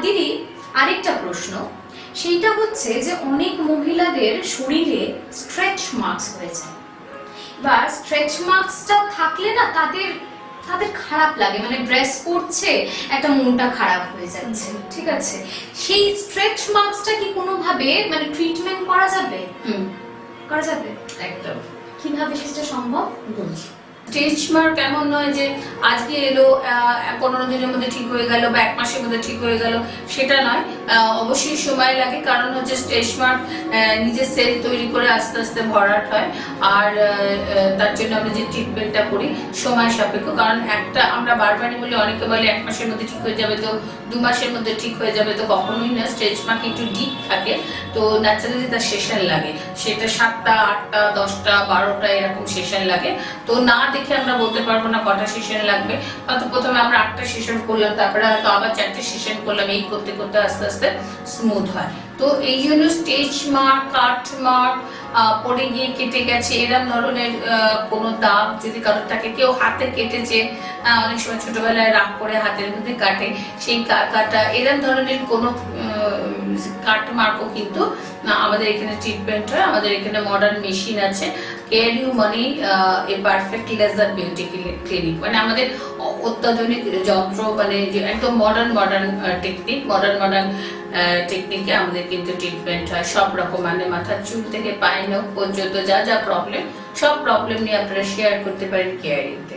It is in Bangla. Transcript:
দিদি আরেকটা প্রশ্ন, সেইটা হচ্ছে যে অনেক মহিলাদের শরীরে স্ট্রেচ মার্কস হয়ে যায়, বা স্ট্রেচ মার্কসটা থাকলে না তাদের তাদের খারাপ লাগে, মানে ড্রেস পরছে একটা মনটা খারাপ হয়ে যাচ্ছে, ঠিক আছে, সেই স্ট্রেচ মার্কসটা কি কোনোভাবে মানে ট্রিটমেন্ট করা যাবে? করা যাবে, একদম। কিভাবে সেটা সম্ভব? স্টেজ মার্ক এমন নয় যে আজকে এলো 15 দিনের মধ্যে ঠিক হয়ে গেল বা 1 মাসের মধ্যে ঠিক হয়ে গেল, সেটা নয়। অবশ্যই সময় লাগে, কারণ হচ্ছে স্টেজ মার্ক নিজের সেল তৈরি করে আস্তে আস্তে ভরাট হয়, আর তার জন্য আমরা যে ট্রিটমেন্টটা করি সময় সাপেক্ষ। কারণ একটা আমরা বারবারই বলি, অনেকে বলে 1 মাসের মধ্যে ঠিক হয়ে যাবে, তো 2 মাসের মধ্যে ঠিক হয়ে যাবে, তো কখনোই না। স্টেজ মার্ক একটু ডিপ থাকে, তো ন্যাচারালি তার সেশন লাগে, সেটা 7টা 8টা 10টা 12টা এরকম সেশন লাগে। তো না দেখে আমরা বলতে পারবো না কটা সেশন লাগবে, হয়তো প্রথমে আমরা 8টা সেশন করলাম, তারপরে হয়তো আবার 4টে সেশন করলাম, এই করতে করতে আস্তে আস্তে স্মুথ হয়। তো এই জন্য স্টেজ মার্ক, কাট মার্ক, পড়ে গিয়ে কেটে গেছে এরকম ধরনের কোনো দাগ যদি কারোর থাকে, কেউ হাতে কেটেছে, অনেক সময় ছোটবেলায় রাগ করে হাতের মধ্যে কাটে, সেই কাটা এরকম ধরনের কোনো কাট মার্কও কিন্তু আমাদের এখানে ট্রিটমেন্ট হয়। আমাদের এখানে মডার্ন মেশিন আছে, care you money a perfect laser beauty clinic, মানে আমাদের অত্যাধুনিক যন্ত্র, মানে একদম মডার্ন টেকনিক, মডার্ন টেকনিকে আমাদের কিন্তু ট্রিটমেন্ট হয় সব রকম, মানে মাথার চুল থেকে পায়ের নখ পর্যন্ত যা যা প্রবলেম, সব প্রবলেম নিয়ে আপনারা শেয়ার করতে পারেন কেয়ার ইউতে।